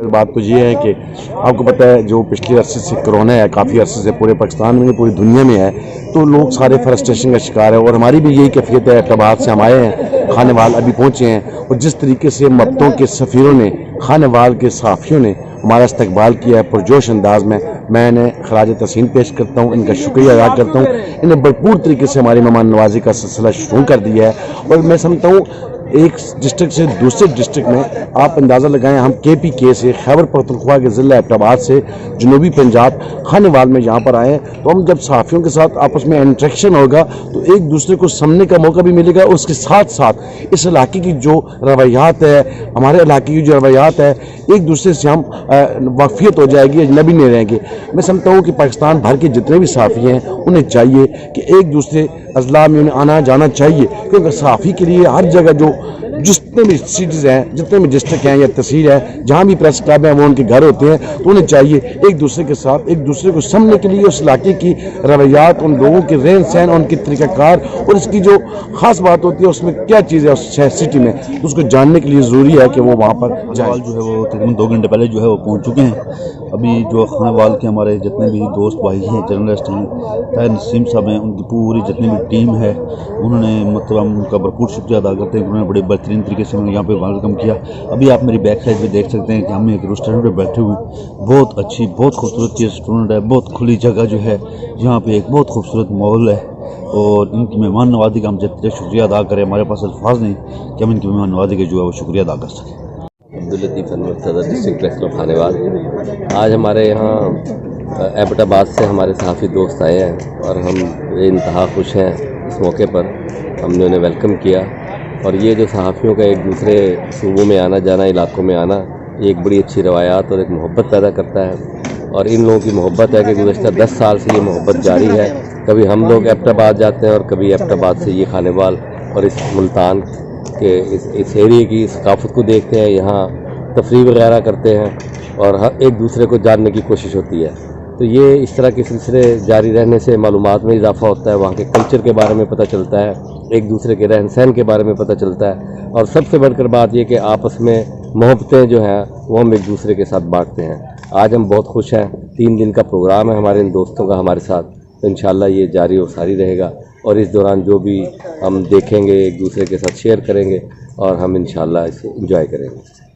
बात तो ये है कि आपको पता है जो पिछले अरसे से कोरोना है, काफ़ी अरसे से पूरे पाकिस्तान में पूरी दुनिया में है, तो लोग सारे फ्रस्ट्रेशन का शिकार है। और हमारी भी यही कैफियत है। एबटाबाद से हम आए हैं, खानेवाल अभी पहुँचे हैं, और जिस तरीके से मफ्तों के सफ़ीरों ने, खानेवाल के सहाफ़ियों ने हमारा इस्तकबाल किया है पुरजोश अंदाज में, मैं इन्हें खराज तहसीन पेश करता हूँ, इनका शुक्रिया अदा करता हूँ। इन्हें भरपूर तरीके से हमारी मेहमान नवाजी का सिलसिला शुरू कर दिया है। और मैं समझता हूँ एक डिस्ट्रिक्ट से दूसरे डिस्ट्रिक्ट में आप अंदाज़ा लगाएं, हम KPK से, खैबर पख्तूनख्वा के ज़िला एबटाबाद से जनूबी पंजाब खानेवाल में यहाँ पर आए हैं, तो हम जब सहाफ़ियों के साथ आपस में इंटरेक्शन होगा तो एक दूसरे को समझने का मौका भी मिलेगा। उसके साथ साथ इस इलाके की जो रवैयात है, हमारे इलाके की जो रवैयात है, एक दूसरे से हम वाकफियत हो जाएगी, अजनबी नहीं रहेंगे। मैं समझता हूँ कि पाकिस्तान भर के जितने भी सहाफ़ी हैं उन्हें चाहिए कि एक दूसरे अजला में उन्हें आना जाना चाहिए, क्योंकि सहाफ़ी के लिए हर जगह जितने भी सिटीज़ हैं, जितने भी डिस्ट्रिक्ट हैं या तहसील है, जहाँ भी प्रेस क्लब है वो उनके घर होते हैं, तो उन्हें चाहिए एक दूसरे के साथ एक दूसरे को समझने के लिए उस इलाके की रवैयात, उन लोगों के रहन सहन, उनकी तरीक़ाकार और इसकी जो ख़ास बात होती है उसमें क्या चीज़ है उस सिटी में, तो उसको जानने के लिए ज़रूरी है कि वो वहाँ पर जाए। जो है वो तकरीबन 2 घंटे पहले जो है वो पहुँच चुके हैं। अभी जो खानेवाल के हमारे जितने भी दोस्त भाई हैं, जर्नलिस्ट हैं, ताहिर नसीम साहब हैं, उनकी पूरी जितनी भी टीम है, उन्होंने मतलब हम उनका भरपूर शुक्रिया अदा करते हैं। उन्होंने बड़े बेहतरीन तरीके से यहाँ पे वेलकम किया। अभी आप मेरी बैक साइड पे देख सकते हैं कि हम एक रेस्टोरेंट पे बैठे हुए, बहुत अच्छी बहुत खूबसूरत रेस्टोरेंट है, बहुत खुली जगह जो है, यहाँ पे एक बहुत खूबसूरत माहौल है। और इनकी मेहमान नवाजी का हम जितना शुक्रिया अदा करें, हमारे पास अल्फाज नहीं कि हम इनकी मेहमान नवाजी का जो है वो शुक्रिया अदा कर सकें। अब्दुल लतीफ़ अनवर, सदर डिस्ट्रिक्ट प्रेस क्लब खानेवाल। आज हमारे यहाँ एबटाबाद से हमारे सहाफ़ी दोस्त आए हैं और हम इंतहा खुश हैं। इस मौके पर हमने उन्हें वेलकम किया, और ये जो सहाफ़ियों का एक दूसरे सूबों में आना जाना, इलाकों में आना, ये एक बड़ी अच्छी रवायात और एक मोहब्बत पैदा करता है। और इन लोगों की मोहब्बत है कि गुज़श्ता 10 साल से ये मोहब्बत जारी है। कभी हम लोग एबटाबाद जाते हैं और कभी एबटाबाद से ये खानेवाल और इस मुल्तान के इस एरिए की सकाफ़त को देखते हैं, यहाँ तफरीह वगैरह करते हैं और हर एक दूसरे को जानने की कोशिश होती है। तो ये इस तरह के सिलसिले जारी रहने से मालूमात में इजाफा होता है, वहाँ के कल्चर के बारे में पता चलता है, एक दूसरे के रहन सहन के बारे में पता चलता है, और सबसे बढ़कर बात ये कि आपस में मोहब्बतें जो हैं वो हम एक दूसरे के साथ बांटते हैं। आज हम बहुत खुश हैं। 3 दिन का प्रोग्राम है हमारे इन दोस्तों का हमारे साथ, तो इंशाल्लाह ये जारी और सारी रहेगा। और इस दौरान जो भी हम देखेंगे एक दूसरे के साथ शेयर करेंगे और हम इंशाल्लाह इसे एंजॉय करेंगे।